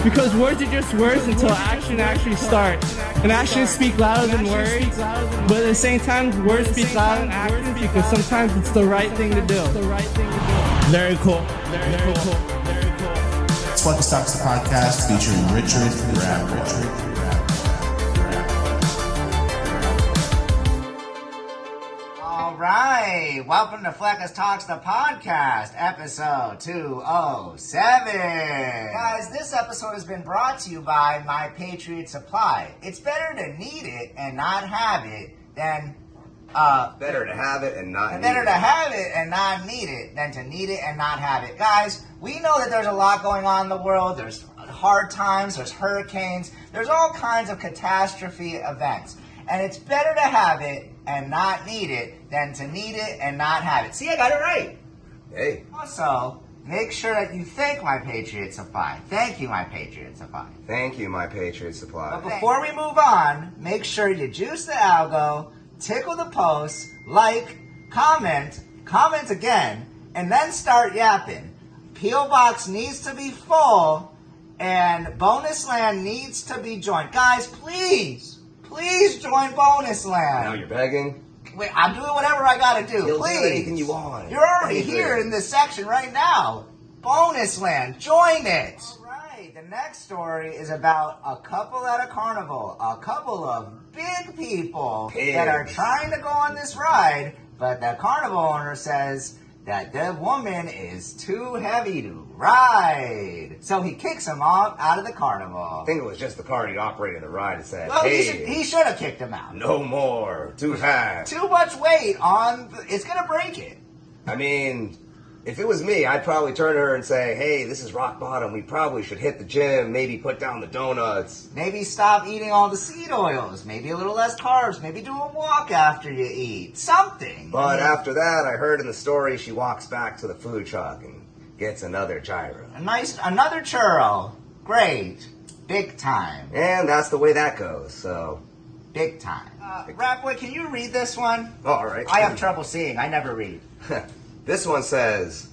Because words are just words until action actually starts. And actions speak louder than words. But at the same time, words speak louder than actions because sometimes it's the right thing to do. Very cool. Very cool. Fleccas Talks, the podcast featuring Richard Rap. All right, welcome to Fleccas Talks, the podcast, episode 207. Guys, this episode has been brought to you by My Patriot Supply. It's better to need it and not have it than better to have it and not need better it. to have it and not need it than to need it and not have it. Guys, we know that there's a lot going on in the world. There's hard times, there's hurricanes, there's all kinds of catastrophe events. And it's better to have it and not need it than to need it and not have it. See, I got it right. Hey. Also, make sure that you thank My Patriot Supply. Thank you, My Patriot Supply. Thank you, My Patriot But Supply. before we move on, make sure you juice the algo, tickle the post, like, comment again, and then start yapping. P.O. Box needs to be full, and Bonus Land needs to be joined. Guys, please join Bonus Land. Now you're begging? Wait, I'm doing whatever I gotta do. You'll Please. do anything you want. You're already Anything. here in this section right now. Bonus Land, join it. All right, the next story is about a couple at a carnival. A couple of big people that are trying to go on this ride, but the carnival owner says that the woman is too heavy to ride. So he kicks him off out of the carnival. I think it was just the party operating the ride and said, Well, hey, he should have kicked him out. no more. Too fast. Too much weight on, it's gonna break it. I mean, if it was me, I'd probably turn to her and say, hey, this is rock bottom. We probably should hit the gym, maybe put down the donuts. Maybe stop eating all the seed oils. Maybe a little less carbs. Maybe do a walk after you eat. Something. But after that, I heard in the story she walks back to the food truck and gets another gyro. Another churro. Great. Big time. And that's the way that goes, so. Big time. Rapboy, can you read this one? All right. I have trouble seeing. I never read. This one says,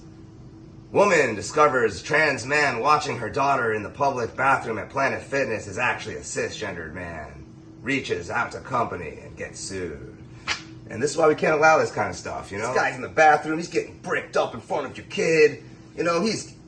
woman discovers trans man watching her daughter in the public bathroom at Planet Fitness is actually a cisgendered man. Reaches out to company and gets sued. And this is why we can't allow this kind of stuff, you know? This guy's in the bathroom, he's getting bricked up in front of your kid. You know,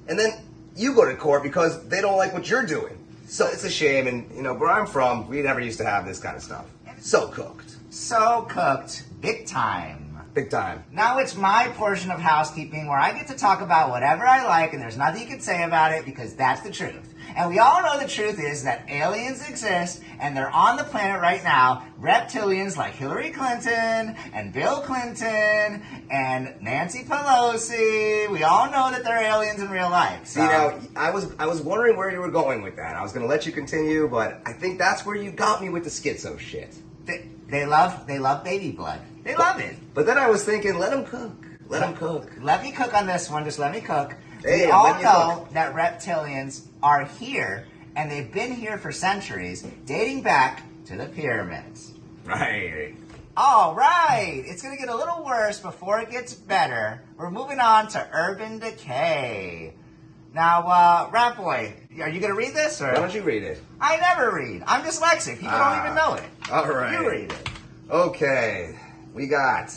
and then you go to court because they don't like what you're doing. So it's a shame, and, you know, where I'm from, we never used to have this kind of stuff. So cooked. So cooked. Big time. Big time. Now it's my portion of housekeeping where I get to talk about whatever I like and there's nothing you can say about it because that's the truth. And we all know the truth is that aliens exist and they're on the planet right now. Reptilians like Hillary Clinton and Bill Clinton and Nancy Pelosi. We all know that they're aliens in real life. So. See, now, I was wondering where you were going with that. I was going to let you continue, but I think that's where you got me with the schizo shit. They love baby blood. They love it. But then I was thinking, let them cook. Let them cook. Let me cook on this one. Just let me cook. Hey, we all let me know cook. that reptilians are here, and they've been here for centuries, dating back to the pyramids. Right. All right. It's going to get a little worse before it gets better. We're moving on to urban decay. Now, Rat Boy, are you going to read this? Or? Why don't you read it? I never read. I'm dyslexic. People don't even know it. All right. You read it. Okay. We got...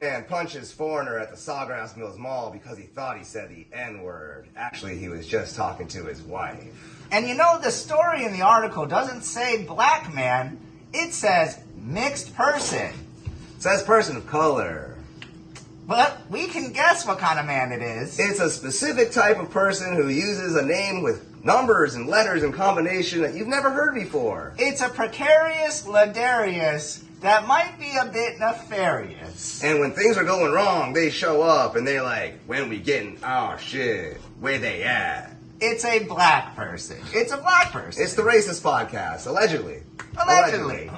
Man punches foreigner at the Sawgrass Mills Mall because he thought he said the N-word. Actually, he was just talking to his wife. And you know, the story in the article doesn't say black man. It says mixed person. It says person of color. But we can guess what kind of man it is. It's a specific type of person who uses a name with numbers and letters in combination that you've never heard before. It's a precarious ladarius that might be a bit nefarious. And when things are going wrong, they show up and they're like, when we getting our shit, where they at? It's a black person. It's a black person. It's the racist podcast, allegedly. Allegedly.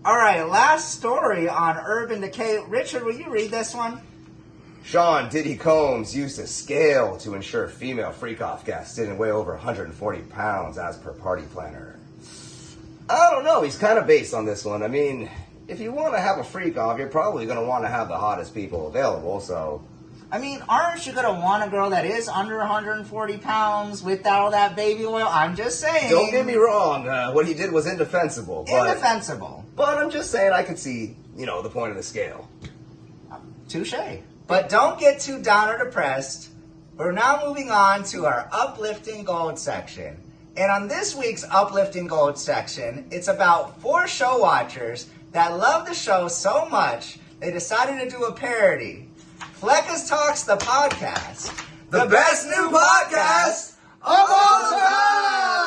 All right, last story on urban decay. Richard, will you read this one? Sean Diddy Combs used a scale to ensure female freak-off guests didn't weigh over 140 pounds as per party planner. I don't know, he's kind of based on this one. I mean, if you want to have a freak-off, you're probably going to want to have the hottest people available, so I mean, aren't you gonna want a girl that is under 140 pounds with all that baby oil? I'm just saying. Don't get me wrong. What he did was indefensible. Indefensible. But I'm just saying I could see, the point of the scale. Touche. But don't get too down or depressed. We're now moving on to our Uplifting Gold section. And on this week's Uplifting Gold section, it's about 4 show watchers that love the show so much they decided to do a parody. Fleccas Talks, the podcast. The best new podcast of all time!